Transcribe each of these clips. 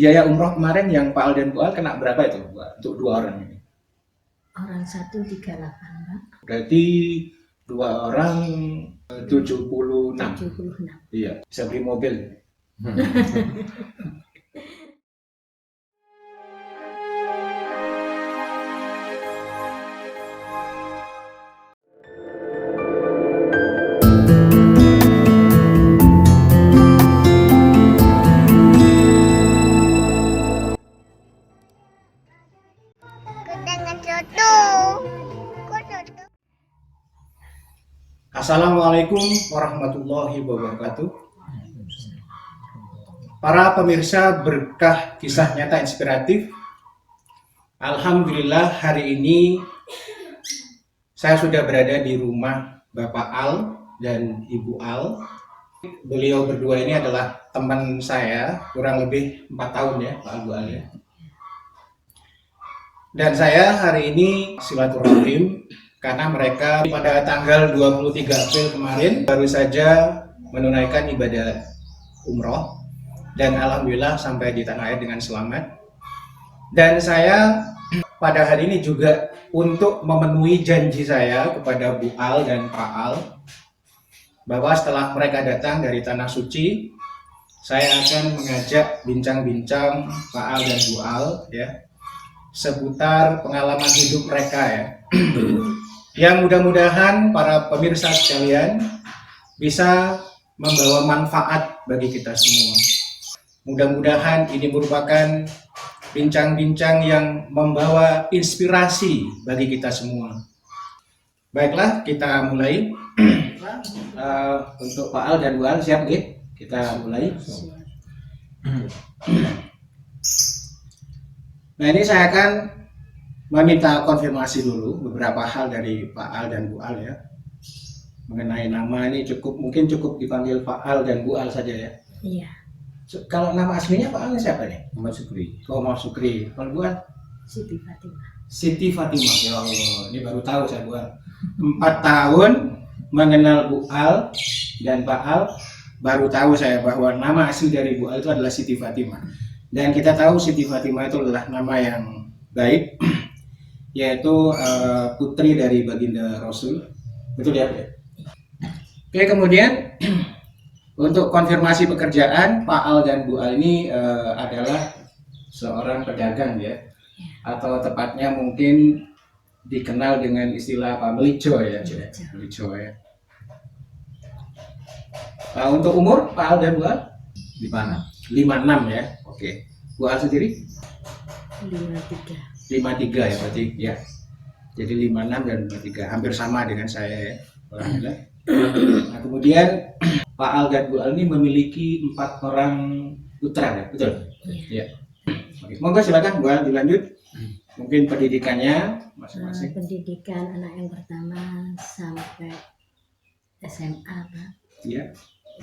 biaya umroh kemarin yang Pak Al dan Bu Al kena berapa itu untuk 2 orang ini? Orang 138, Pak. Berarti 2 orang 76. 76. Iya, bisa beli mobil. Assalamualaikum warahmatullahi wabarakatuh. Para pemirsa berkah kisah nyata inspiratif, alhamdulillah hari ini saya sudah berada di rumah Bapak Al dan Ibu Al. Beliau berdua ini adalah teman saya, kurang lebih 4 tahun ya Pak Al, Bu Al ya. Dan saya hari ini silaturahim karena mereka pada tanggal 23 April kemarin baru saja menunaikan ibadah umroh dan alhamdulillah sampai di tanah air dengan selamat. Dan saya pada hari ini juga untuk memenuhi janji saya kepada Bu Al dan Pak Al bahwa setelah mereka datang dari tanah suci, saya akan mengajak bincang-bincang Pak Al dan Bu Al ya seputar pengalaman hidup mereka ya. Yang mudah-mudahan para pemirsa sekalian bisa membawa manfaat bagi kita semua. Mudah-mudahan ini merupakan bincang-bincang yang membawa inspirasi bagi kita semua. Baiklah, kita mulai. Untuk Pak Al dan Bu Al siap gitu? Kita mulai. Nah, ini saya akan meminta konfirmasi dulu beberapa hal dari Pak Al dan Bu Al ya. Mengenai nama ini mungkin cukup dipanggil Pak Al dan Bu Al saja ya. Iya. Kalau nama aslinya Pak Al siapa nih? Muhammad Sukri. Oh, Muhammad Sukri. Kalau Bu Al? Siti Fatimah. Siti Fatimah. Ya Allah, ini baru tahu saya Bu Al. 4 tahun mengenal Bu Al dan Pak Al, baru tahu saya bahwa nama asli dari Bu Al itu adalah Siti Fatimah. Dan kita tahu Siti Fatimah itu adalah nama yang baik, yaitu putri dari baginda Rasul. Betul ya? Oke, kemudian untuk konfirmasi pekerjaan, Pak Al dan Bu Al ini adalah seorang pedagang ya, atau tepatnya mungkin dikenal dengan istilah apa, melijo ya, melijo ya. Untuk umur Pak Al dan Bu Al 56 ya. Oke. Bu Al sendiri 53 ya berarti ya. Jadi 56 dan 53 hampir sama dengan saya ya. Alhamdulillah. Nah, kemudian Pak Al dan Bu Al ini memiliki 4 orang putra ya, betul? Iya. Oke, monggo silakan Bu Al dilanjut. Mungkin pendidikannya masing-masing. Pendidikan anak yang pertama sampai SMA, Pak. Iya.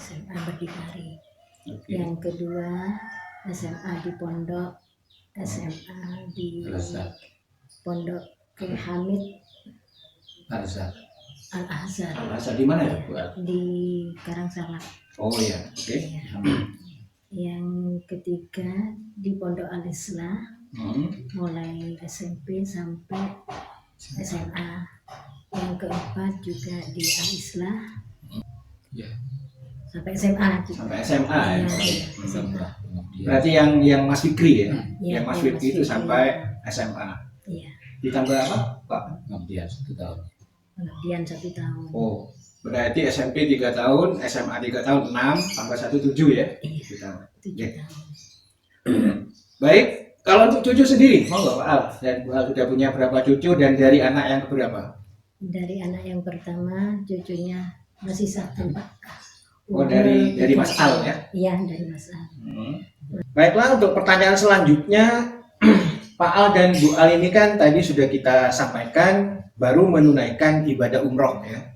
SMA berdikari. Oke. Yang kedua SMA di Pondok, SMA di Pondok King Hamid Al-Azhar. Al-Azhar. Di mana ya, Bu Al? Di Karangsalak. Oh iya, oke. Ya. Yang ketiga di Pondok Al-Islah, mulai SMP sampai SMA. Yang keempat juga di Al-Islah. Ya. Sampai SMA juga. Sampai SMA ya. SMA. Berarti yang Mas Fikri ya? Ya, yang Mas Fikri itu sampai SMA. Iya. Ditambah apa, Pak? Pengabdian 1 tahun. Pengabdian 1 tahun. Oh, berarti SMP 3 tahun, SMA 3 tahun, 6 tambah 1 7 ya? Iya. 7 tahun. Baik, kalau untuk cucu sendiri, mau nggak Pak Al? Dan Bu Al sudah punya berapa cucu dan dari anak yang keberapa? Dari anak yang pertama cucunya masih 1, Pak. Oh, dari Mas Al ya? Iya, dari Mas Al. Baiklah, untuk pertanyaan selanjutnya, Pak Al dan Bu Al ini kan tadi sudah kita sampaikan baru menunaikan ibadah umroh ya.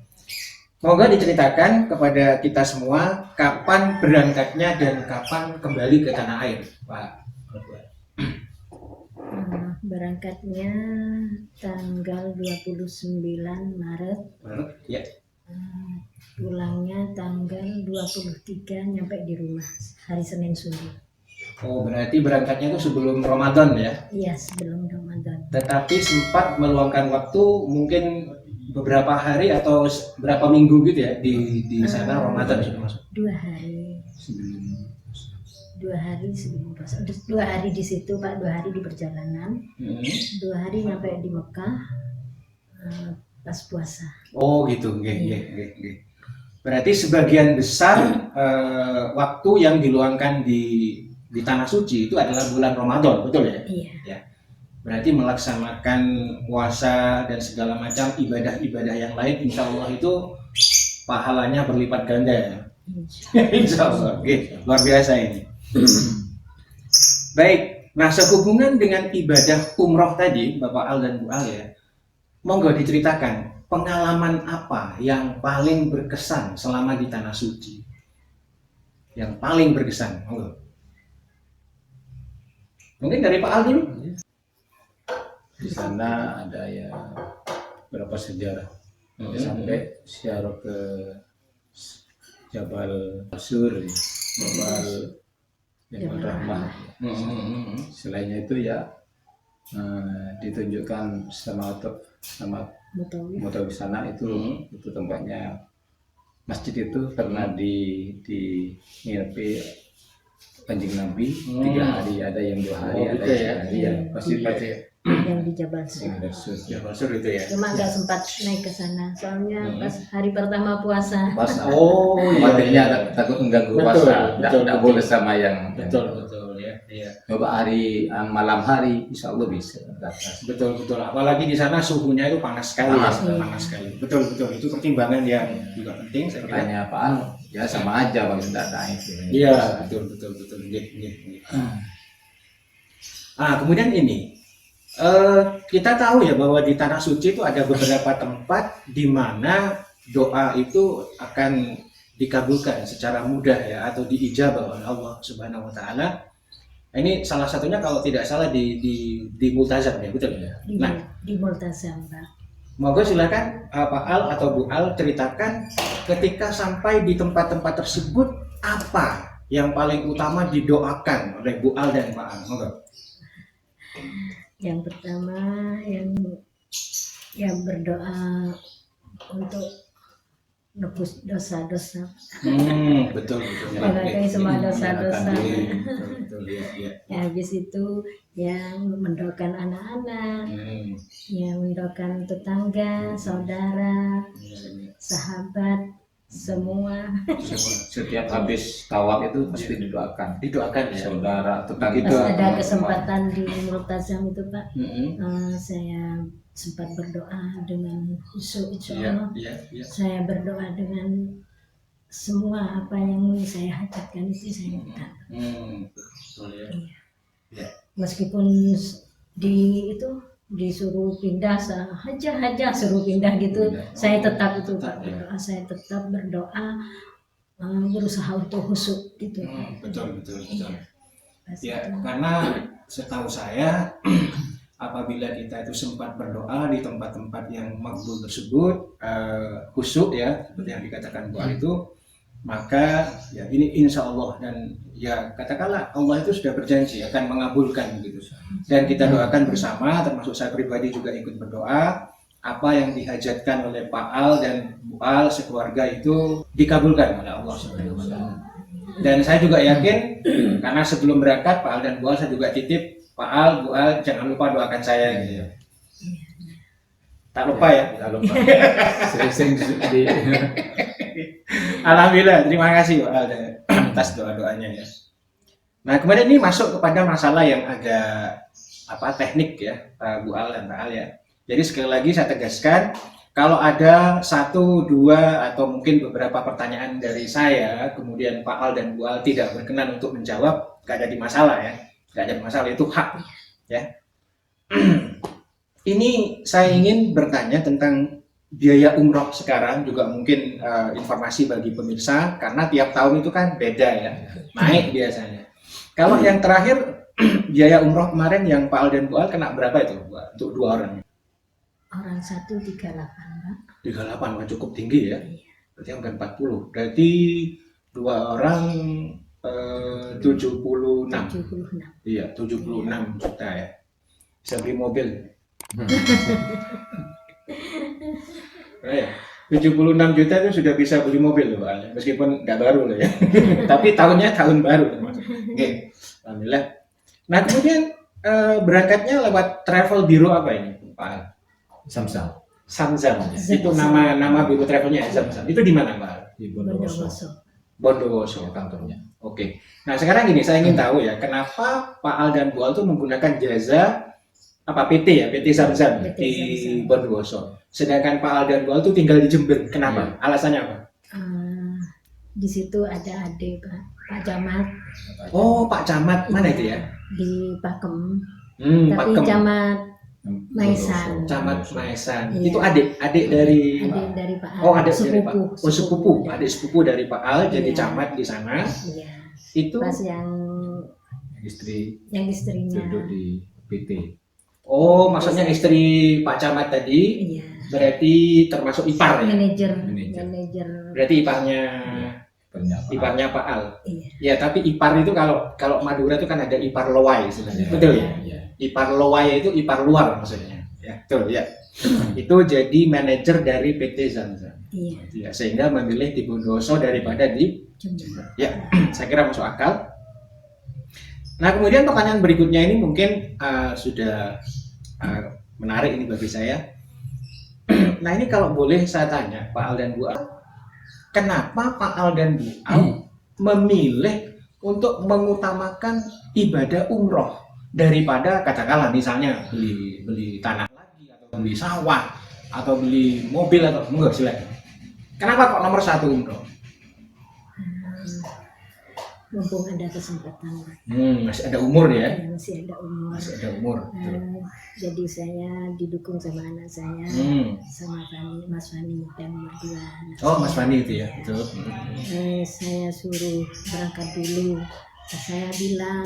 Semoga diceritakan kepada kita semua kapan berangkatnya dan kapan kembali ke tanah air, Pak. Berangkatnya tanggal 29 Maret. Ya. Pulangnya tanggal 23 nyampe di rumah hari Senin sore. Oh, berarti berangkatnya itu sebelum Ramadan ya? Iya, sebelum Ramadan. Tetapi sempat meluangkan waktu mungkin beberapa hari atau berapa minggu gitu ya di sana Ramadan sudah masuk. 2 hari. Sebelum 2 hari sebelum puasa. 2 hari di situ Pak, 2 hari di perjalanan. 2 hari nyampe di Mekah pas puasa. Oh gitu, nggih. Berarti sebagian besar waktu yang diluangkan di tanah suci itu adalah bulan Ramadan, betul ya? Iya. Berarti melaksanakan puasa dan segala macam ibadah-ibadah yang lain, insya Allah itu pahalanya berlipat ganda ya. Insya Allah, oke, luar biasa ini. Baik, nah sehubungan dengan ibadah umroh tadi, Bapak Al dan Bu Al ya, monggo diceritakan pengalaman apa yang paling berkesan selama di tanah suci? Yang paling berkesan, monggo. Mungkin dari Pak Al dulu. di sana ada ya berapa sejarah sampai siaroh ke Jabal Sur, Jabal Rahmah. Selainnya itu ya ditunjukkan sama motor di sana itu tempatnya masjid itu pernah di nginep Kanjeng Nabi 3 hari, ada yang 2 hari, ada gitu yang 1 hari ya pasti Yang di Jabal Sur. Jabal Sur itu ya. Cuma nggak sempat naik ke sana, soalnya pas hari pertama puasa. Oh materinya takut mengganggu puasa, tidak boleh sama yang betul ya. coba hari malam hari insya Allah bisa Betul. Apalagi di sana suhunya itu panas sekali. Panas sekali. Betul. Itu pertimbangan yang juga penting saya kira. Tanya apaan ya sama aja kalau tidak naik. Iya, betul. Nggih. Kemudian ini kita tahu ya bahwa di tanah suci itu ada beberapa tempat di mana doa itu akan dikabulkan secara mudah ya, atau diijabah oleh Allah Subhanahu wa taala. Ini salah satunya kalau tidak salah di Multazam ya, betul ya? Di Multazam, Pak. Monggo silakan Pak Al atau Bu Al ceritakan ketika sampai di tempat-tempat tersebut apa yang paling utama didoakan oleh Bu Al dan Pak Al. Monggo. Yang pertama yang berdoa untuk nebus dosa-dosa. Betul. Mengakai semua dosa-dosa. Betul ya. Habis itu yang mendoakan anak-anak, yang mendoakan tetangga, saudara, sahabat, semua. Setiap habis tawaf itu pasti didoakan Ya. saudara tetangga. Pas ada kesempatan di Multazam itu Pak, saya sempat berdoa dengan khusyuk, insya Allah. Iya. Saya berdoa dengan semua apa yang saya hajatkan itu saya minta. Betul ya. Iya. Meskipun disuruh pindah saja suruh pindah gitu, saya tetap itu Pak berdoa, saya tetap berdoa, berusaha untuk khusyuk gitu. Betul. Iya. Karena setahu saya apabila kita itu sempat berdoa di tempat-tempat yang makbul tersebut, khusyuk ya, seperti yang dikatakan Bu Al itu, maka ya ini insya Allah, dan ya katakanlah Allah itu sudah berjanji akan mengabulkan gitu. Dan kita doakan bersama, termasuk saya pribadi juga ikut berdoa, apa yang dihajatkan oleh Pak Al dan Bu Al sekeluarga itu dikabulkan oleh Allah Subhanahu wa taala. Dan saya juga yakin karena sebelum berangkat Pak Al dan Bu Al saya juga titip, Pak Al, Bu Al jangan lupa doakan saya gitu ya. Tak lupa ya. Sering-sering di Alhamdulillah, terima kasih Pak Al atas doa-doanya ya. Nah, kemudian ini masuk kepada masalah yang agak teknik ya, Bu Al dan Pak Al ya. Jadi sekali lagi saya tegaskan, kalau ada 1, 2 atau mungkin beberapa pertanyaan dari saya, kemudian Pak Al dan Bu Al tidak berkenan untuk menjawab, gak ada masalah ya. Gak ada masalah, itu hak ya. Ini saya ingin bertanya tentang biaya umroh sekarang, juga mungkin informasi bagi pemirsa, karena tiap tahun itu kan beda ya, naik biasanya. Kalau yang terakhir biaya umroh kemarin yang Pak Al dan Bu Al kena berapa itu untuk 2 orang? Orang 138 Pak. 38, cukup tinggi ya. Iya. Berarti hampir 40. Berarti 2 orang 76. 76. Iya, 76 juta ya. Bisa beli mobil. Nah, ya. 76 juta itu sudah bisa beli mobil loh, Pak Al. Meskipun nggak baru loh ya. Tapi tahunnya tahun baru termasuk. Oke, alhamdulillah. Nah, kemudian berangkatnya lewat travel bureau apa ini, Pak Al? Samsam Samsam. Itu nama biro travelnya ya, Samsam. Itu di mana, Pak Al? di Bondowoso Bondowoso. Bondowoso. ya, kantornya. Oke. Nah, sekarang gini, saya ingin tahu ya, kenapa Pak Al dan Bu Al tuh menggunakan jasa apa PT ya, PT Samsam PT di Samsam. Bondowoso. Sedangkan Pak Al dan Bu Al tuh tinggal di Jember. Kenapa? Alasannya apa? Di situ ada adik Pak Camat Oh, Pak Camat mana itu ya? di Pakem, tapi Pakem. Camat Bondowoso. Maisan. Camat Maesan. Iya. Itu adik dari Adik dari Pak Al. Oh, adik dari Pak. sepupu. Oh, sepupu. Adik sepupu dari Pak Al jadi Iya. camat di sana. Iya. Itu Pas yang Istri istrinya. duduk di PT. oh, maksudnya istri Pak Camat tadi Iya. berarti termasuk ipar ya? Manajer. Manajer. Berarti iparnya Ternyata iparnya Pak Al. Iya. Ya, tapi ipar itu kalau Madura itu kan ada ipar lowai sebenarnya. Ya, Betul ya? ya. Ipar lowai itu ipar luar maksudnya. Ya, betul ya. Itu jadi manajer dari PT Zamzam. Iya. Ya, sehingga memilih di Bondowoso daripada di Jember. ya, saya kira masuk akal. Nah, kemudian pertanyaan berikutnya ini mungkin sudah menarik ini bagi saya. Nah, ini kalau boleh saya tanya Pak Al dan Bu Al, kenapa Pak Al dan Bu Al memilih untuk mengutamakan ibadah umroh daripada katakanlah misalnya beli tanah lagi atau beli sawah atau beli mobil atau enggak, silakan. Kenapa kok nomor 1 umroh? Mumpung ada kesempatan, Masih ada umur ya? masih ada umur. Masih ada umur. Jadi saya didukung sama anak saya, sama Fani, Mas Fani yang nomor 2. Oh, Mas Fani itu ya, betul. Saya suruh berangkat dulu. Saya bilang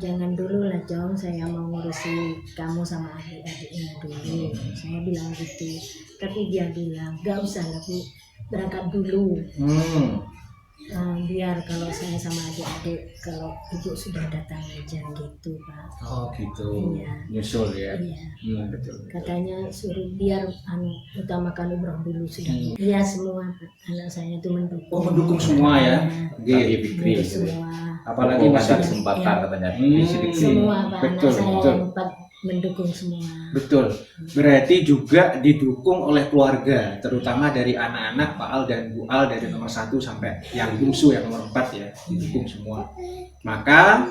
jangan dulu lah Jong, saya mau ngurusi kamu sama adik-adiknya dulu. Saya bilang gitu. Tapi dia bilang gak usah lah Bu, berangkat dulu. Biar kalau saya sama adik-adik, kalau ibu sudah datang aja gitu Pak. Oh gitu. Iya. Nyusul ya. Iya. Betul. Katanya suruh biar utamakan umroh dulu sudah. Iya semua Pak. Anak saya itu mendukung. Oh, mendukung semua ya. Bagi Fikri. Mendukung semua. Apalagi Mumpung masih ada kesempatan Iya. katanya. Semua Pak. Betul, Anak saya betul. yang 4 mendukung semua. Betul. Berarti juga didukung oleh keluarga, terutama dari anak-anak Pak Al dan Bu Al dari nomor 1 sampai yang bungsu yang nomor 4 ya, didukung semua. Maka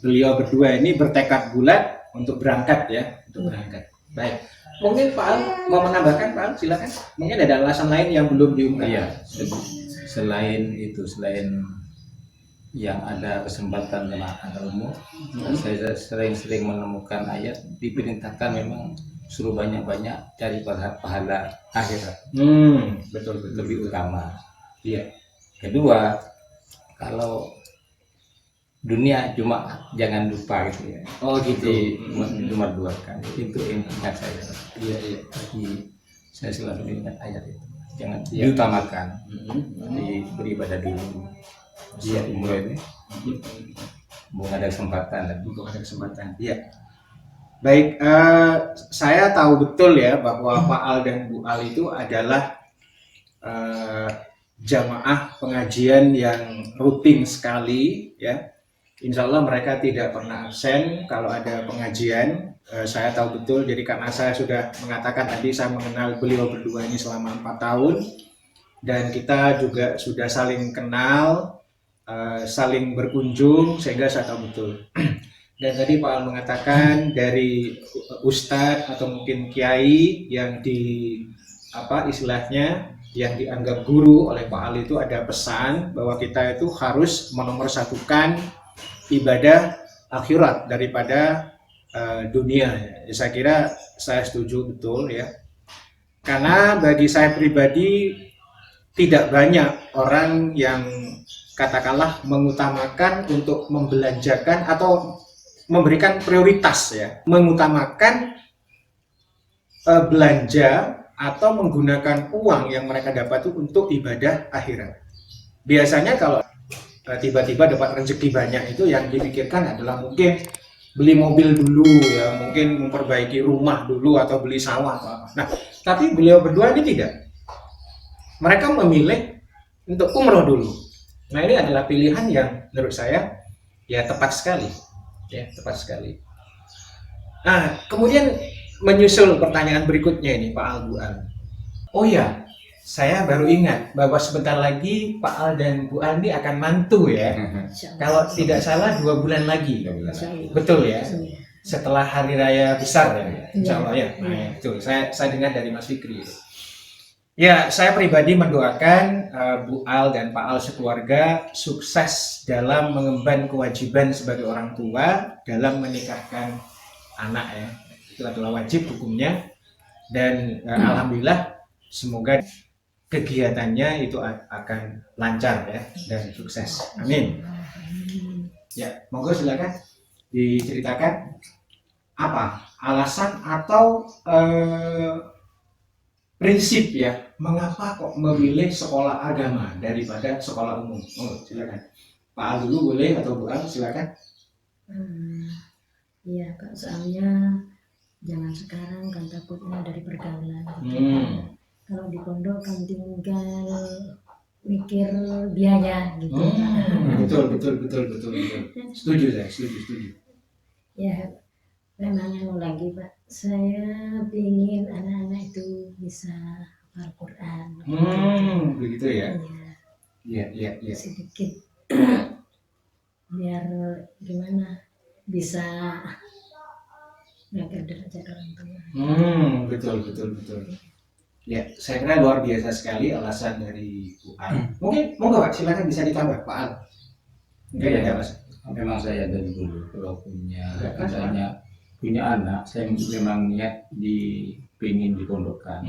beliau berdua ini bertekad bulat untuk berangkat ya, untuk berangkat. Baik. Mungkin Pak Al mau menambahkan, Pak Al silakan. Mungkin ada alasan lain yang belum diungkap. Iya. Selain itu, selain yang ada kesempatan jemaah umum, saya sering menemukan ayat diperintahkan memang suruh banyak-banyak cari pahala akhirat, Betul. lebih utama. Iya. Kedua, kalau dunia cuma jangan lupa gitu ya. Oh gitu. Nomor 2 kan itu ingat saya. Iya. Jadi saya selalu ingat ayat itu. Jangan Iya. diutamakan, beribadah dulu. Iya. Umroh ini belum ada kesempatan lagi. Untuk ada kesempatan. Iya. Baik, saya tahu betul ya bahwa Pak Al dan Bu Al itu adalah jamaah pengajian yang rutin sekali ya. Insya Allah mereka tidak pernah absen kalau ada pengajian. Saya tahu betul, jadi karena saya sudah mengatakan tadi saya mengenal beliau berdua ini selama 4 tahun dan kita juga sudah saling kenal, saling berkunjung sehingga saya tahu betul. Dan tadi Pak Al mengatakan dari ustadz atau mungkin kiai yang istilahnya yang dianggap guru oleh Pak Al itu ada pesan bahwa kita itu harus menomorsatukan ibadah akhirat daripada dunia. Ya, saya kira saya setuju betul ya. Karena bagi saya pribadi tidak banyak orang yang katakanlah mengutamakan untuk membelanjakan atau memberikan prioritas ya, mengutamakan belanja atau menggunakan uang yang mereka dapat itu untuk ibadah akhirat. Biasanya kalau tiba-tiba dapat rezeki banyak itu yang dipikirkan adalah mungkin beli mobil dulu ya, mungkin memperbaiki rumah dulu atau beli sawah atau apa. Nah, tapi beliau berdua ini tidak. Mereka memilih untuk umroh dulu. Nah, ini adalah pilihan yang menurut saya ya tepat sekali. Ya, tepat sekali. Nah, kemudian menyusul pertanyaan berikutnya ini Pak Al Bu Al. Oh ya, saya baru ingat bahwa sebentar lagi Pak Al dan Bu Al ini akan mantu ya. Insya Allah. Kalau tidak salah 2 bulan lagi. Insya Allah. Betul ya? Iya. Setelah hari raya besar ya. Insya Allah ya. Nah, Iya. betul. Saya dengar dari Mas Fikri. Ya, saya pribadi mendoakan Bu Al dan Pak Al sekeluarga sukses dalam mengemban kewajiban sebagai orang tua dalam menikahkan anak ya. Itu adalah wajib hukumnya. Dan alhamdulillah semoga kegiatannya itu akan lancar ya dan sukses. Amin. Ya, monggo silakan diceritakan apa alasan atau prinsip ya mengapa kok memilih sekolah agama daripada sekolah umum. Oh, silakan. Pak Al dulu boleh atau Bu Al silakan. Iya Pak, soalnya zaman sekarang kan takutnya dari pergaulan. Gitu. Kalau di pondok kan tinggal mikir biaya gitu. Betul. Setuju saya, setuju. Ya, memang yang lagi Pak, saya ingin anak-anak itu bisa Al-Quran. Begitu ya. Iya. Sedikit biar gimana bisa menjaga derajat orang tua. Betul. Ya, saya kira luar biasa sekali alasan dari Bu Al. Mungkin Pak, silakan bisa ditambah Pak Al. Enggak ya, Mas. Memang saya dari dulu kalau punya anak, saya memang niat pingin dipondokkan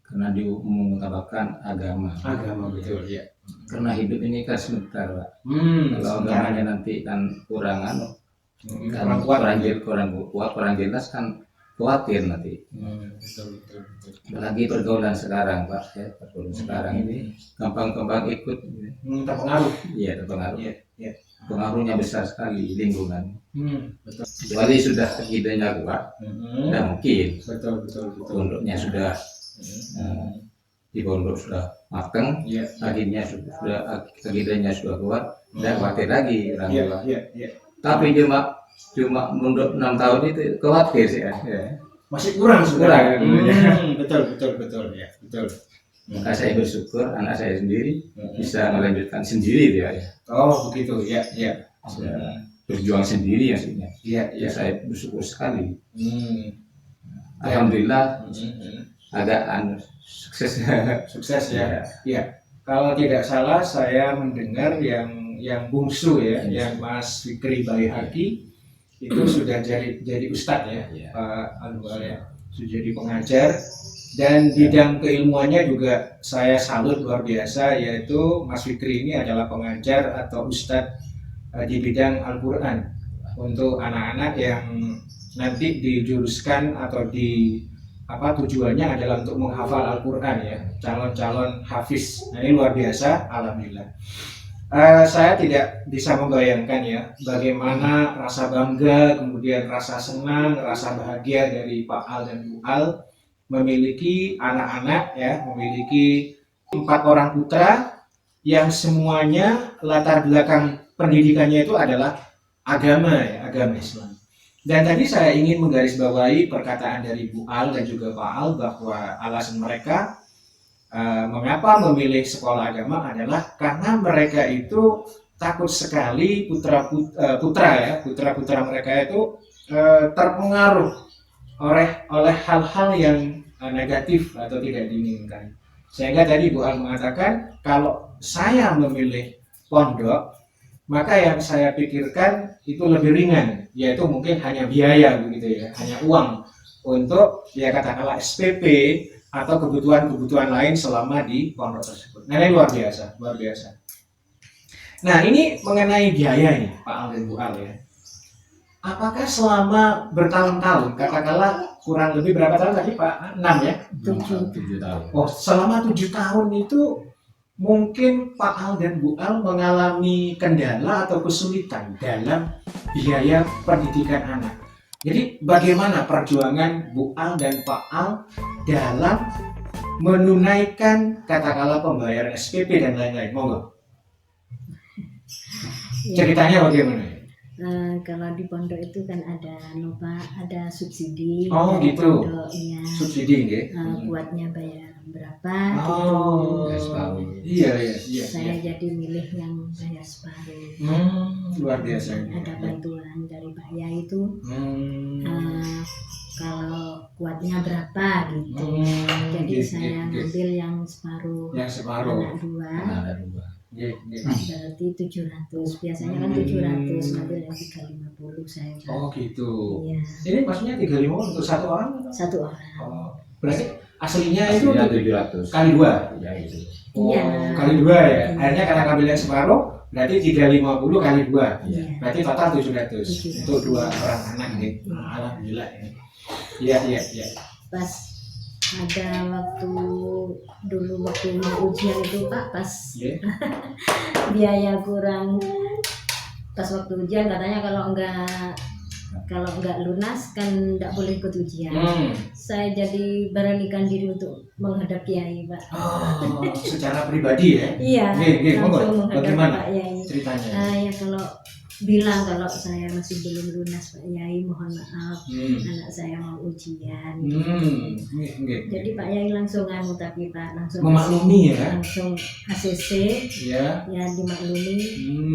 karena mengutamakan agama. Betul ya. Karena hidup ini kan sebentar, Pak. Kalau sebentar. agamanya nanti kan kurangan, Kurang kuat. kurang jelas kan khawatir nanti. Betul. Apalagi pergaulan sekarang, Pak. Ya, pergaulan sekarang ini gampang ikut. Terpengaruh. Iya, terpengaruh. Iya. Pengaruhnya besar sekali lingkungan. Betul. Kecuali sudah akidahnya kuat, tidak mungkin. Betul. Pondoknya sudah di pondok sudah matang, Iya. akidahnya sudah kuat, tidak khawatir lagi orang tua. Iya. Tapi cuma pondok 6 tahun itu khawatir sih ya. Masih kurang sebenarnya. Betul ya. Betul. Maka saya bersyukur anak saya sendiri bisa melanjutkan sendiri dia ya. Oh begitu ya. Bisa berjuang sendiri maksudnya. Iya. Saya bersyukur sekali. Alhamdulillah agak sukses. Sukses ya. Iya. Kalau tidak salah saya mendengar yang bungsu ya, yang Mas Fikri Baihaqi itu sudah jadi ustadz ya, Pak Al ya, sudah jadi pengajar. Dan bidang keilmuannya juga saya salut luar biasa, yaitu Mas Fikri ini adalah pengajar atau ustadz di bidang Al-Quran untuk anak-anak yang nanti dijuruskan atau tujuannya adalah untuk menghafal Al-Quran ya, calon-calon hafiz. Nah, ini luar biasa, alhamdulillah. Saya tidak bisa membayangkan ya bagaimana rasa bangga, kemudian rasa senang, rasa bahagia dari Pak Al dan Bu Al memiliki anak-anak ya, memiliki 4 orang putra yang semuanya latar belakang pendidikannya itu adalah agama ya, agama Islam. Dan tadi saya ingin menggarisbawahi perkataan dari Bu Al dan juga Pak Al bahwa alasan mereka mengapa memilih sekolah agama adalah karena mereka itu takut sekali putra-putra mereka itu terpengaruh oleh hal-hal yang negatif atau tidak diinginkan. Sehingga tadi Bu Al mengatakan kalau saya memilih pondok, maka yang saya pikirkan itu lebih ringan, yaitu mungkin hanya biaya begitu ya, hanya uang untuk ya katakanlah SPP atau kebutuhan-kebutuhan lain selama di pondok tersebut. Nah, ini luar biasa. Nah, ini mengenai biaya nih Pak Al dan Bu Al ya. Apakah selama bertahun-tahun, katakanlah kurang lebih berapa tahun tadi Pak? 6 ya? 7 tahun. Oh, selama 7 tahun itu mungkin Pak Al dan Bu Al mengalami kendala atau kesulitan dalam biaya pendidikan anak. Jadi bagaimana perjuangan Bu Al dan Pak Al dalam menunaikan katakanlah pembayaran SPP dan lain-lain? Monggo. Ya, Ceritanya bagaimana? kalau di pondok itu kan ada subsidi. Oh, dari gitu. pondok, ya. Subsidi nggih. Kuatnya bayar berapa Oh, gitu. separuh. Iya. Saya jadi milih yang bayar separuh. Luar biasa. Ada bantuan dari Pak Yai itu. Hmm. Kalau kuatnya berapa gitu. Jadi saya ngambil yang separuh. Yang separuh. Anak dua. Ada dua. Berarti 700. Biasanya kan 700, ngambil yang 350 saya. Oh gitu. Iya. Ini maksudnya 35 untuk satu orang? Atau? Satu orang. Oh, berarti aslinya itu Aslinya 700. kali dua. Ya itu. Oh, Iya. kali dua ya. Iya. Akhirnya karena ngambil yang separuh, berarti 350 kali dua. Iya. Berarti total 700 700. untuk dua orang anak nih. Iya. Alhamdulillah ini. Iya. Pas ada waktu mau ujian itu Pak, pas Iya. biaya kurang, pas waktu ujian katanya kalau nggak lunas kan nggak boleh ikut ujian. Saya jadi beranikan diri untuk menghadap Kiai Pak. Oh, secara pribadi ya. Iya, Nggih, monggo. langsung menghadap Bagaimana Pak Yai. ceritanya? Ya kalau bilang kalau saya masih belum lunas Pak Yai, mohon maaf, anak saya mau ujian. Nggih. Jadi Pak Yai langsung tapi Pak langsung Memaklumi ya. langsung ACC Ya. ya dimaklumi,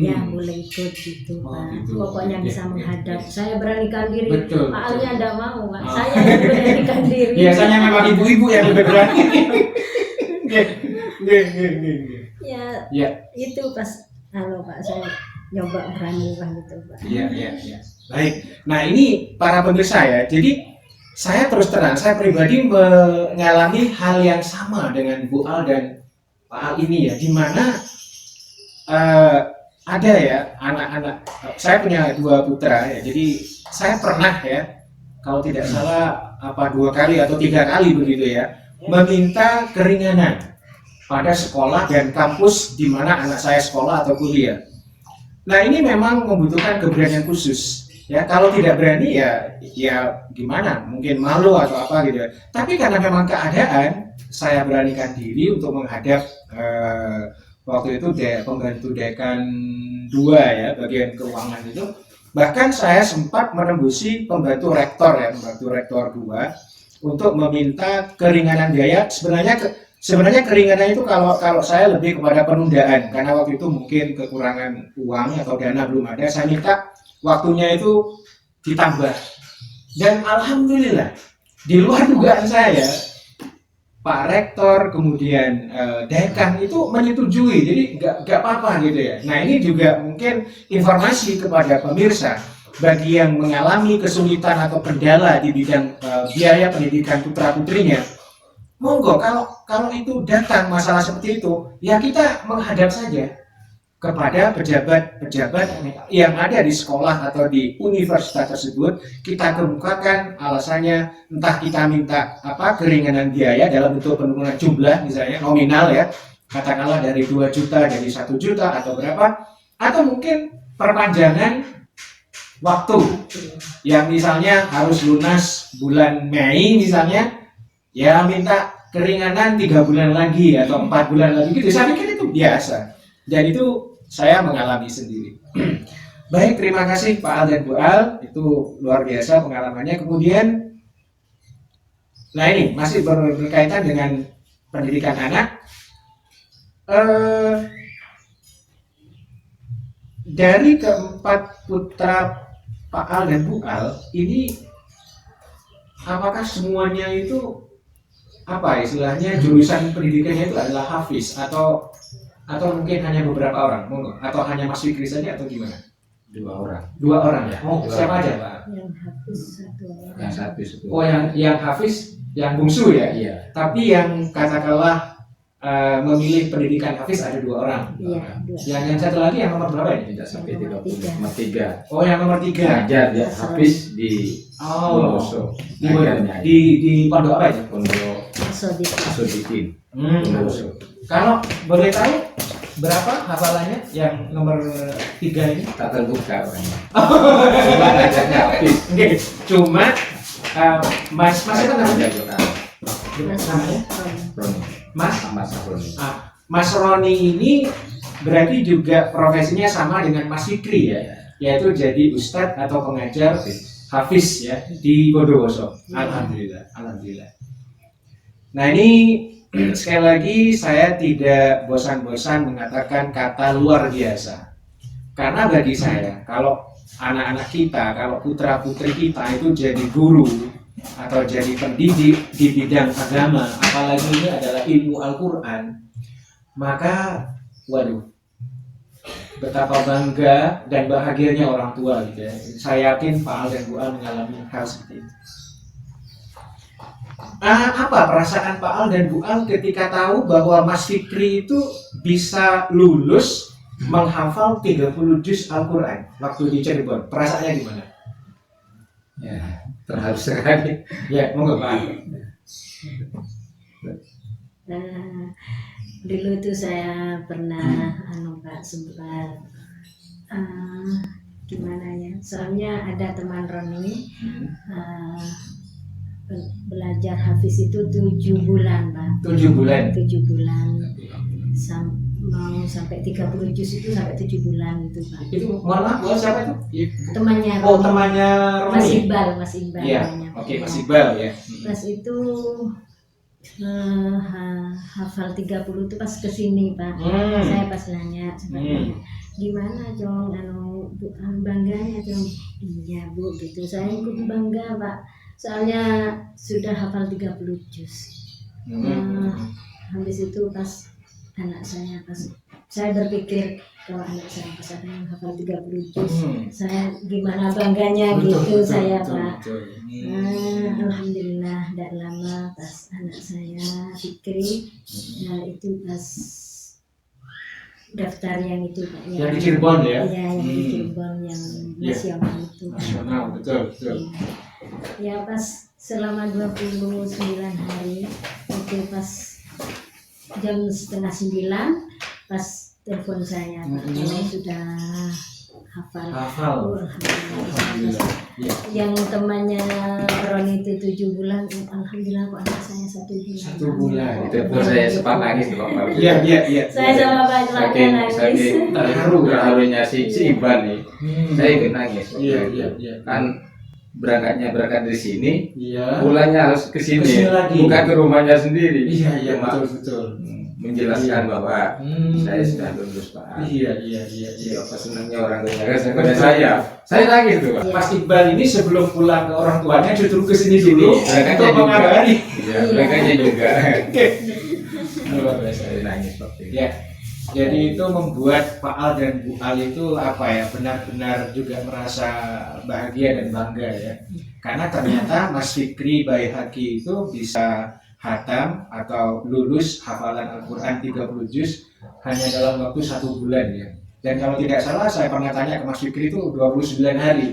ya boleh ikut gitu Oh, Pak. gitu. Pokoknya Oke, bisa oke, menghadap. oke. Saya beranikan diri. Betul, Pak betul. Alnya tidak mau Pak. Oh. Saya yang beranikan diri. Biasanya memang ibu-ibu yang lebih berani. Nggih. Ya itu pas Pak saya nyoba berani lah gitu Pak. Iya. Baik. Nah, ini para pemirsa ya. Jadi saya terus terang, saya pribadi mengalami hal yang sama dengan Bu Al dan Pak Al ini ya, di mana ada ya anak-anak. Saya punya 2 putra ya. Jadi saya pernah ya, kalau tidak salah 2 kali atau 3 kali begitu ya, meminta keringanan pada sekolah dan kampus di mana anak saya sekolah atau kuliah. Nah, ini memang membutuhkan keberanian khusus. Ya, kalau tidak berani ya gimana? Mungkin malu atau apa gitu. Tapi karena memang keadaan, saya beranikan diri untuk menghadap waktu itu pembantu dekan 2 ya, bagian keuangan itu. Bahkan saya sempat menembusi pembantu rektor 2 untuk meminta keringanan biaya. Sebenarnya keringanan itu kalau saya lebih kepada penundaan, karena waktu itu mungkin kekurangan uang atau dana belum ada. Saya minta waktunya itu ditambah, dan alhamdulillah di luar dugaan saya, Pak Rektor kemudian dekan itu menyetujui, jadi nggak apa-apa gitu ya. Nah, ini juga mungkin informasi kepada pemirsa bagi yang mengalami kesulitan atau kendala di bidang biaya pendidikan putra putrinya. Monggo, kalau itu datang masalah seperti itu, ya kita menghadap saja kepada pejabat-pejabat yang ada di sekolah atau di universitas tersebut. Kita kemukakan alasannya, entah kita minta keringanan biaya dalam bentuk penurunan jumlah misalnya nominal ya, katakanlah dari 2 juta jadi 1 juta atau berapa, atau mungkin perpanjangan waktu yang misalnya harus lunas bulan Mei misalnya, ya minta keringanan 3 bulan lagi atau 4 bulan lagi gitu. Saya pikir itu biasa, dan itu saya mengalami sendiri. Baik, terima kasih Pak Al dan Bu Al, itu luar biasa pengalamannya. Kemudian, nah ini masih berkaitan dengan pendidikan anak. Dari keempat putra Pak Al dan Bu Al ini, apakah semuanya itu istilahnya jurusan pendidikannya itu adalah hafiz atau mungkin hanya beberapa orang, atau hanya Mas Fikri saja atau gimana? 2 orang. 2 orang ya. Oh, 2 siapa orang. aja Pak? Yang habis 1 orang. Yang hafiz itu. Oh, yang hafiz, yang bungsu ya. Iya. Tapi yang katakanlah memilih pendidikan hafiz ada 2 orang. Iya, 2. Yang satu lagi yang nomor berapa ini? Tidak sampai Nomor 30. Nomor 3. Oh, yang nomor 3. Ngajar dia hafiz di Oh, Wonoso. di Ngajarnya di pondok apa itu? Pondok Sodikin. Kalau boleh tahu berapa hafalannya yang nomor 3 ini? Tak terbuka orangnya. Cuma ngajarnya habis. Cuma Mas itu namanya? Roni. Mas Roni. Mas Roni ini berarti juga profesinya sama dengan Mas Fikri ya, yaitu jadi ustadz atau pengajar hafiz ya di Bondowoso. Alhamdulillah. Nah ini sekali lagi saya tidak bosan-bosan mengatakan kata luar biasa, karena bagi saya kalau anak-anak kita, kalau putra-putri kita itu jadi guru atau jadi pendidik di bidang agama, apalagi ini adalah ilmu Al-Quran, maka waduh, betapa bangga dan bahagianya orang tua gitu ya. Saya yakin Pak Al dan Bu Al mengalami hal seperti itu. Apa perasaan Pak Al dan Bu Al ketika tahu bahwa Mas Fikri itu bisa lulus menghafal 30 juz Al-Quran waktu di Cirebon? Perasaannya gimana? Ya, terharu sekali. Ya, monggo Pak. Dulu itu saya pernah Pak sempat gimana ya, soalnya ada teman Roni belajar hafiz itu 7 bulan Pak. 7 bulan. 7 bulan mau sampai 30 juz itu sampai 7 bulan itu Pak. Itu mohon maaf, siapa itu? Temannya Oh, temannya Roni. Mas Iqbal Iya. namanya. Oke, Mas Iqbal ya. Pas itu hafal 30 itu pas kesini Pak. Saya pas nanya sebenarnya gimana Jong, bangganya Jong. Iya Bu gitu, saya ikut bangga Pak, soalnya sudah hafal 30 juz. Habis itu pas anak saya, pas saya berpikir kalau anak saya pas ada yang hafal 30 juz, saya gimana bangganya gitu saya Pak. Alhamdulillah tidak lama pas anak saya Fikri, nah itu pas daftar yang itu Pak, yang di Cirebon ya? Iya, yang di Cirebon yang nasional itu. Nasional, betul. Ya pas selama 29 hari itu pas jam 8:30 pas telepon saya Pak, kalau sudah hafal. Alhamdulillah. Ya. Yang temannya Roni itu 7 bulan, alhamdulillah kok anak saya 1 bulan. 1 bulan. Itu pun saya sempat nangis Pak. Iya. Saya sama Pak Keluarga nangis. Saking terharunya si Iban nih. Saya ikut nangis. Iya. Kan berangkat dari sini, Iya. pulangnya harus ke sini, bukan ke rumahnya sendiri. Iya, betul. Menjelaskan bahwa saya sudah lulus Pak. Iya. Apa senangnya orang tuanya kepada saya nangis tuh Pak. Mas Iqbal ini sebelum pulang ke orang tuanya justru ke sini dulu untuk mengabari. Iya, mereka juga. Luar biasa. Saya nangis waktu itu. Ya. Jadi itu membuat Pak Al dan Bu Al itu benar-benar juga merasa bahagia dan bangga ya. Karena ternyata Mas Fikri Baihaqi itu bisa hatam atau lulus hafalan Al-Quran 30 juz hanya dalam waktu 1 bulan ya. Dan kalau tidak salah saya pernah tanya ke Mas Fikri itu 29 hari.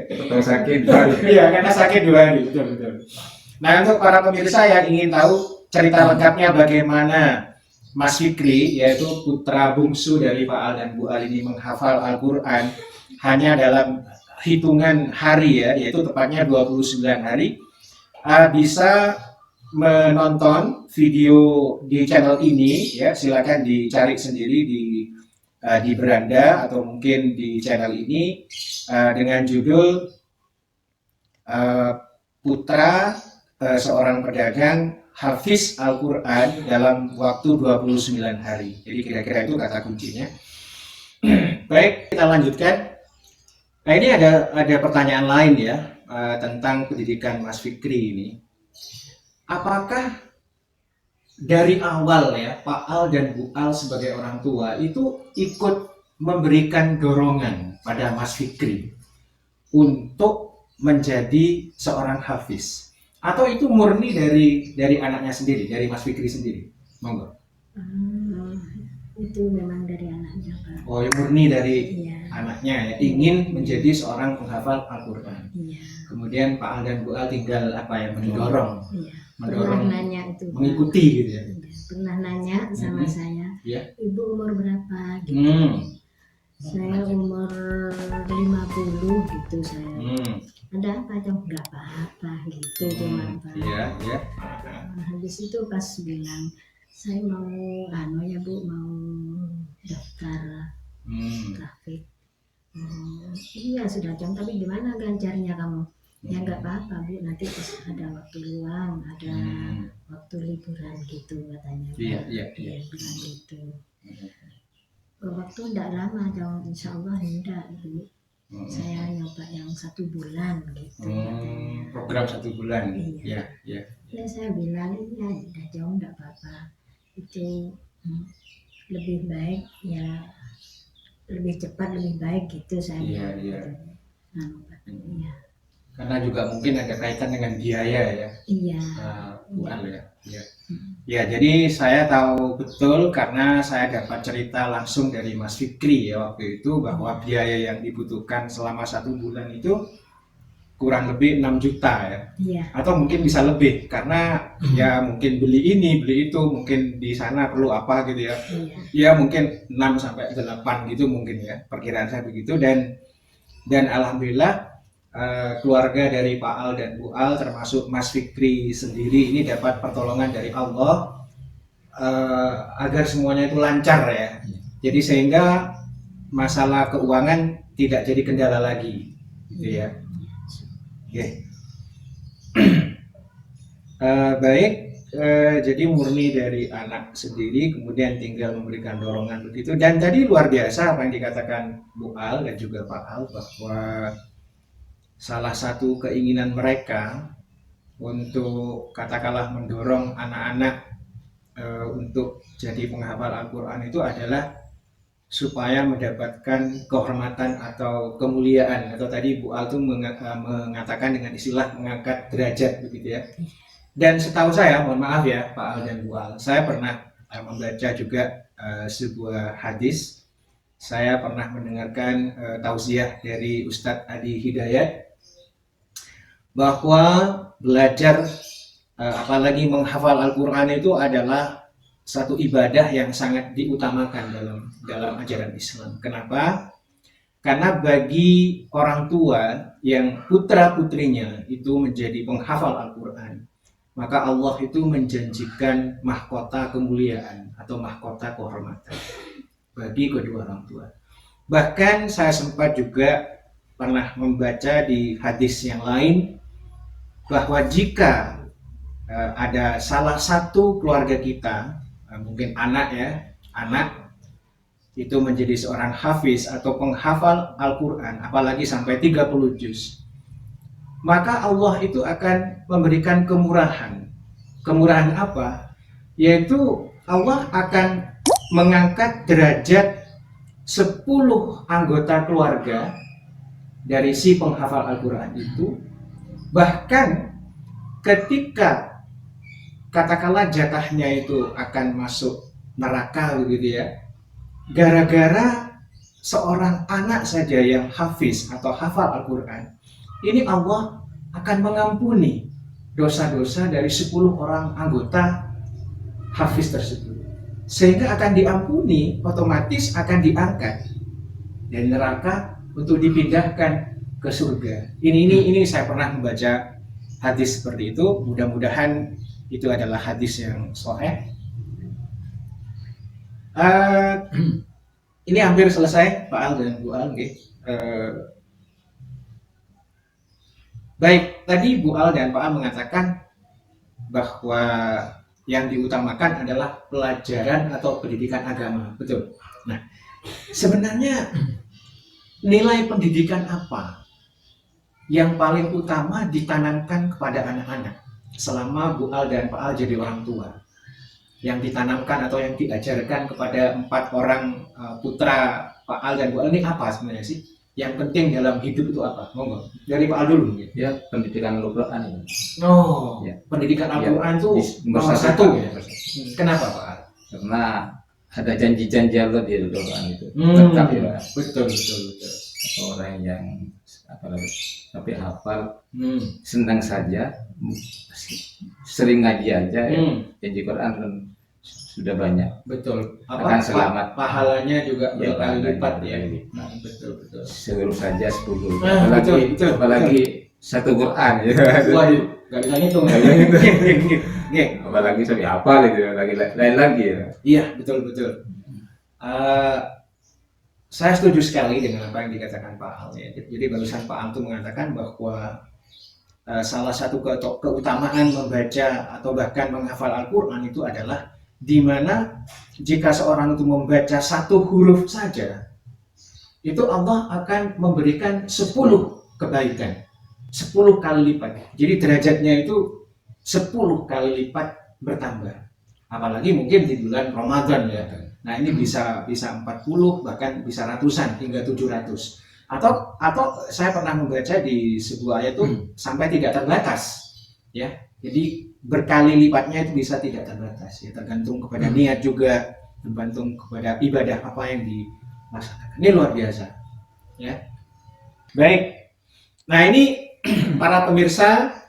Betul sakit banget. Iya, karena sakit 2 hari, betul. Nah, untuk para pemirsa yang ingin tahu cerita lengkapnya bagaimana Mas Fikri, yaitu putra bungsu dari Pak Al dan Bu Al ini menghafal Al-Quran hanya dalam hitungan hari ya, yaitu tepatnya 29 hari, bisa menonton video di channel ini ya, silakan dicari sendiri di beranda atau mungkin di channel ini dengan judul Putra Seorang Pedagang Hafiz Al-Quran dalam waktu 29 hari. Jadi kira-kira itu kata kuncinya. Baik, kita lanjutkan. Nah, ini ada pertanyaan lain ya tentang pendidikan Mas Fikri ini. Apakah dari awal ya Pak Al dan Bu Al sebagai orang tua itu ikut memberikan dorongan pada Mas Fikri untuk menjadi seorang hafiz? Atau itu murni dari anaknya sendiri, dari Mas Fikri sendiri? Monggo. Itu memang dari anaknya Pak. Oh, yang murni dari anaknya ya, ingin menjadi seorang penghafal Al-Quran. Iya. kemudian Pak Al dan Bu Al tinggal apa ya, mendorong, Iya. mendorong, Pernah nanya itu. Pak. mengikuti gitu ya. Iya, pernah nanya sama saya, Iya. Ibu umur berapa? Gitu. Saya umur 50 gitu saya. Ada apa dong? Nggak apa-apa gitu cuma Pak. Iya, iya. Nah, habis itu pas bilang saya mau ya Bu, mau daftar trafik. Iya sudah Jong, tapi gimana ganjarnya kamu? Ya nggak apa-apa Bu, nanti pas ada waktu luang, ada waktu liburan gitu katanya. Iya, iya, iya. Dia bilang gitu. Waktu tidak lama Jong, insya Allah enggak Bu. Saya nyoba yang 1 bulan gitu katanya. Program 1 bulan. Iya. Iya, iya. Ya saya bilang ya udah Jong, enggak apa-apa. Itu lebih baik ya, lebih cepat lebih baik gitu saya Iya, bilang. iya. Iya. Karena juga mungkin ada kaitan dengan biaya ya. Iya. Bu Al ya. Iya. Ya, jadi saya tahu betul karena saya dapat cerita langsung dari Mas Fikri ya waktu itu bahwa biaya yang dibutuhkan selama 1 bulan itu kurang lebih 6 juta ya. Iya. Atau mungkin bisa lebih karena ya mungkin beli ini, beli itu, mungkin di sana perlu apa gitu ya. Iya. Ya mungkin 6 sampai 8 gitu mungkin ya. Perkiraan saya begitu dan alhamdulillah keluarga dari Pak Al dan Bu Al termasuk Mas Fikri sendiri ini dapat pertolongan dari Allah agar semuanya itu lancar ya. Jadi sehingga masalah keuangan tidak jadi kendala lagi gitu ya. Oke. Baik, jadi murni dari anak sendiri kemudian tinggal memberikan dorongan begitu. Dan tadi luar biasa apa yang dikatakan Bu Al dan juga Pak Al bahwa salah satu keinginan mereka untuk katakanlah mendorong anak-anak untuk jadi penghafal Al-Quran itu adalah supaya mendapatkan kehormatan atau kemuliaan, atau tadi Bu Al itu mengatakan dengan istilah mengangkat derajat begitu ya. Dan setahu saya, mohon maaf ya Pak Al dan Bu Al, saya pernah membaca juga sebuah hadis. Saya pernah mendengarkan tausiah dari Ustadz Adi Hidayat bahwa belajar apalagi menghafal Al-Quran itu adalah satu ibadah yang sangat diutamakan dalam ajaran Islam. Kenapa? Karena bagi orang tua yang putra-putrinya itu menjadi penghafal Al-Quran, maka Allah itu menjanjikan mahkota kemuliaan atau mahkota kehormatan bagi kedua orang tua. Bahkan saya sempat juga pernah membaca di hadis yang lain bahwa jika ada salah satu keluarga kita, mungkin anak ya, anak itu menjadi seorang hafiz atau penghafal Al-Quran, apalagi sampai 30 juz, maka Allah itu akan memberikan kemurahan. Kemurahan apa? Yaitu Allah akan mengangkat derajat 10 anggota keluarga dari si penghafal Al-Quran itu. Bahkan ketika katakanlah jatahnya itu akan masuk neraka begitu ya, gara-gara seorang anak saja yang hafiz atau hafal Al-Quran, ini Allah akan mengampuni dosa-dosa dari 10 orang anggota hafiz tersebut, sehingga akan diampuni, otomatis akan diangkat dari neraka untuk dipindahkan ke surga. Ini saya pernah membaca hadis seperti itu. Mudah-mudahan itu adalah hadis yang sahih. Ini hampir selesai Pak Al dan Bu Al. Baik, tadi Bu Al dan Pak Al mengatakan bahwa yang diutamakan adalah pelajaran atau pendidikan agama, betul. Nah, sebenarnya nilai pendidikan apa yang paling utama ditanamkan kepada anak-anak selama Bu Al dan Pak Al jadi orang tua? Yang ditanamkan atau yang diajarkan kepada 4 orang putra Pak Al dan Bu Al ini apa sebenarnya sih? Yang penting dalam hidup itu apa? Monggo dari Pak Al dulu. Ya, pendidikan Al-Quran. Oh, ya. Pendidikan Al-Quran itu nomor satu. Ya. Kenapa Pak Al? Karena ada janji-janji Allah di Al-Quran itu. Tetap ya. Betul. orang yang apalagi tapi hafal, Hmm. senang saja, sering ngaji aja ya, janji Quran kan sudah banyak. Betul. Akan selamat. Pahalanya juga Ya, berkali lipat ya. berkali lipat. Betul betul. Seluruh saja 10. Ah, Apalagi betul, apalagi satu Quran ya. Waduh, gak bisa ngitung. Apalagi sampai hafal itu lagi lain lagi ya. Iya, betul betul. Saya setuju sekali dengan apa yang dikatakan Pak Al ya. Jadi barusan Pak Al itu mengatakan bahwa salah satu keutamaan membaca atau bahkan menghafal Al-Quran itu adalah di mana jika seorang itu membaca satu huruf saja, itu Allah akan memberikan 10 kebaikan, 10 kali lipat. Jadi derajatnya itu 10 kali lipat bertambah. Apalagi mungkin di bulan Ramadan ya. Nah ini bisa 40 bahkan bisa ratusan hingga 700. Atau saya pernah membaca di sebuah ayat itu sampai tidak terbatas ya. Jadi berkali lipatnya itu bisa tidak terbatas ya, tergantung kepada niat juga, tergantung kepada ibadah apa yang dilaksanakan. Ini luar biasa ya. Baik. Nah ini para pemirsa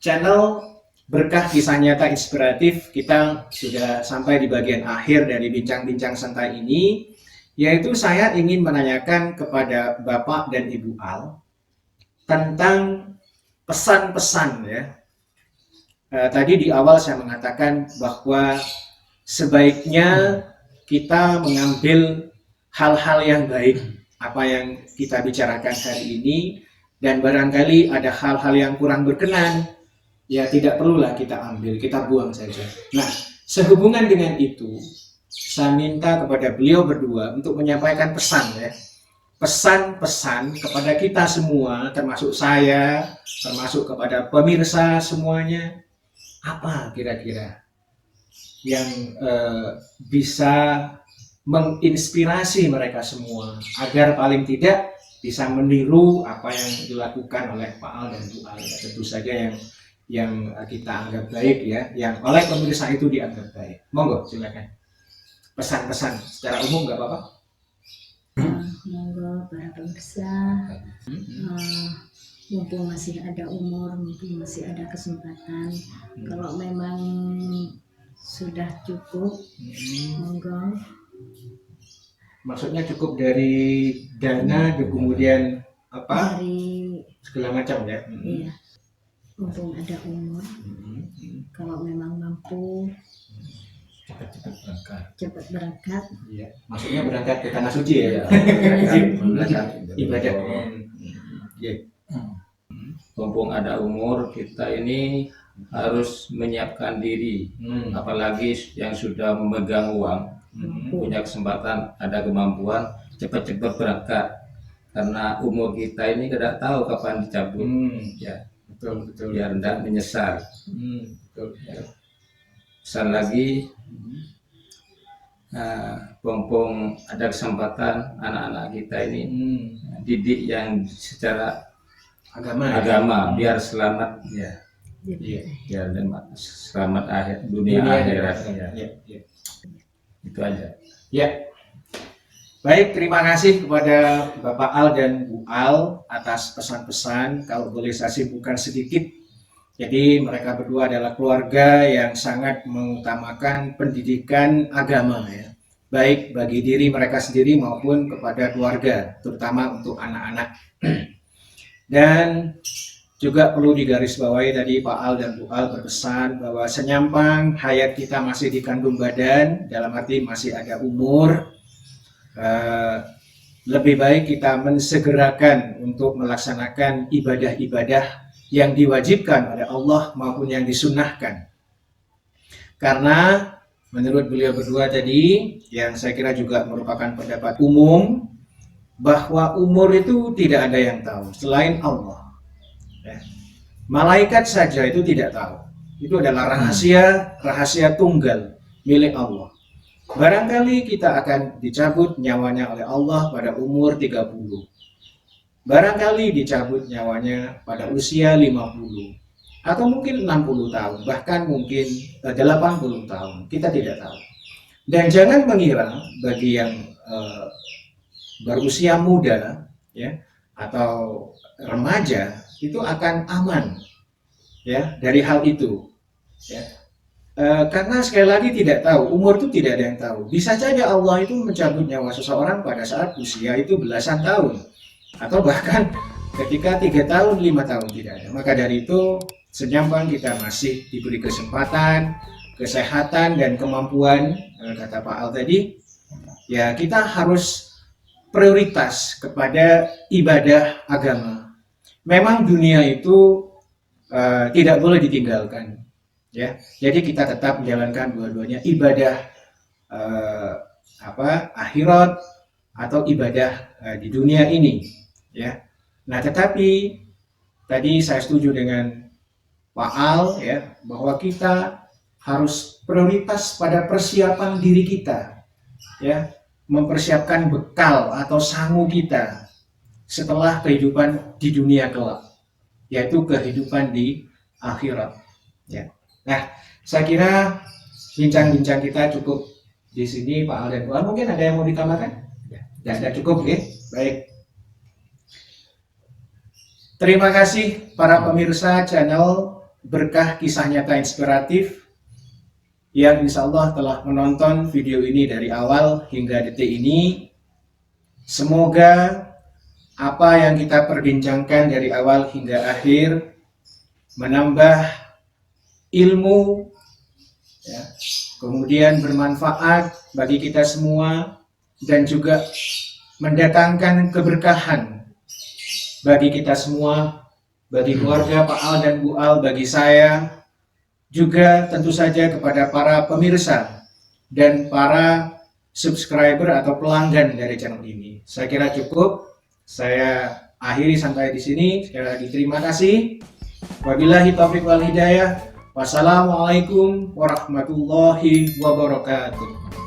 channel Berkah Kisah Nyata Inspiratif, kita sudah sampai di bagian akhir dari bincang-bincang santai ini, yaitu saya ingin menanyakan kepada Bapak dan Ibu Al tentang pesan-pesan ya. Tadi di awal saya mengatakan bahwa sebaiknya kita mengambil hal-hal yang baik apa yang kita bicarakan hari ini, dan barangkali ada hal-hal yang kurang berkenan, ya tidak perlulah kita ambil, kita buang saja. Nah, sehubungan dengan itu, saya minta kepada beliau berdua untuk menyampaikan pesan ya. Pesan-pesan kepada kita semua, termasuk saya, termasuk kepada pemirsa semuanya. Apa kira-kira yang bisa menginspirasi mereka semua agar paling tidak bisa meniru apa yang dilakukan oleh Pak Al dan Bu Al. Tentu saja yang kita anggap baik ya, yang oleh pemirsa itu dianggap baik. Monggo silakan. Pesan-pesan secara umum nggak apa-apa. Monggo para pemirsa, mumpung masih ada umur, mumpung masih ada kesempatan, kalau memang sudah cukup, monggo. Maksudnya cukup dari dana, kemudian apa? Dari Segala macam ya. iya, mumpung ada umur, kalau memang mampu cepat berangkat. Iya. Maksudnya berangkat ke tanah suci ya. Ibadah. Iya. Mumpung ada umur, kita ini harus menyiapkan diri, apalagi yang sudah memegang uang, punya kesempatan, ada kemampuan, cepat-cepat berangkat, karena umur kita ini tidak tahu kapan dicabut. Ya, Betul. biar tidak menyesal. Betul. Ya. Pesan lagi, mumpung ada kesempatan, anak-anak kita ini didik yang secara agama biar selamat ya. Iya. Ya, dan selamat akhir dunia akhirat. Iya. Itu aja. Ya. Baik, terima kasih kepada Bapak Al dan Bu Al atas pesan-pesan. Kalau boleh saya simpulkan sedikit, jadi mereka berdua adalah keluarga yang sangat mengutamakan pendidikan agama ya, baik bagi diri mereka sendiri maupun kepada keluarga, terutama untuk anak-anak. Dan juga perlu digarisbawahi tadi Pak Al dan Bu Al berpesan bahwa senyampang hayat kita masih dikandung badan, dalam arti masih ada umur, lebih baik kita mensegerakan untuk melaksanakan ibadah-ibadah yang diwajibkan oleh Allah maupun yang disunnahkan. Karena menurut beliau berdua tadi, yang saya kira juga merupakan pendapat umum, bahwa umur itu tidak ada yang tahu selain Allah. Malaikat saja itu tidak tahu. Itu adalah rahasia tunggal milik Allah. Barangkali kita akan dicabut nyawanya oleh Allah pada umur 30. Barangkali dicabut nyawanya pada usia 50. Atau mungkin 60 tahun, bahkan mungkin 80 tahun. Kita tidak tahu. Dan jangan mengira bagi yang berusia muda, ya atau remaja itu akan aman ya dari hal itu ya. Karena sekali lagi tidak tahu, umur itu tidak ada yang tahu. Bisa saja Allah itu mencabut nyawa seseorang pada saat usia itu belasan tahun, atau bahkan ketika 3 tahun, 5 tahun tidak ada. Maka dari itu, senyambang kita masih diberi kesempatan, kesehatan dan kemampuan, kata Pak Al tadi, ya kita harus prioritas kepada ibadah agama. Memang dunia itu tidak boleh ditinggalkan. Ya, jadi kita tetap menjalankan dua-duanya, ibadah akhirat atau ibadah di dunia ini, ya. Nah, tetapi tadi saya setuju dengan Pak Al ya bahwa kita harus prioritas pada persiapan diri kita, ya, mempersiapkan bekal atau sangu kita setelah kehidupan di dunia kelak, yaitu kehidupan di akhirat, ya. Nah, saya kira bincang-bincang kita cukup di sini, Pak Al dan Bu Al. Mungkin ada yang mau ditambahkan? Ya, ada cukup, ya. Baik. Terima kasih para pemirsa channel Berkah Kisah Nyata Inspiratif yang insya Allah telah menonton video ini dari awal hingga detik ini. Semoga apa yang kita perbincangkan dari awal hingga akhir menambah ilmu, ya, kemudian bermanfaat bagi kita semua dan juga mendatangkan keberkahan bagi kita semua, bagi keluarga Pak Al dan Bu Al, bagi saya, juga tentu saja kepada para pemirsa dan para subscriber atau pelanggan dari channel ini. Saya kira cukup. Saya akhiri sampai di sini. Sekali lagi terima kasih. Wabillahi taufiq wal hidayah. Wassalamualaikum warahmatullahi wabarakatuh.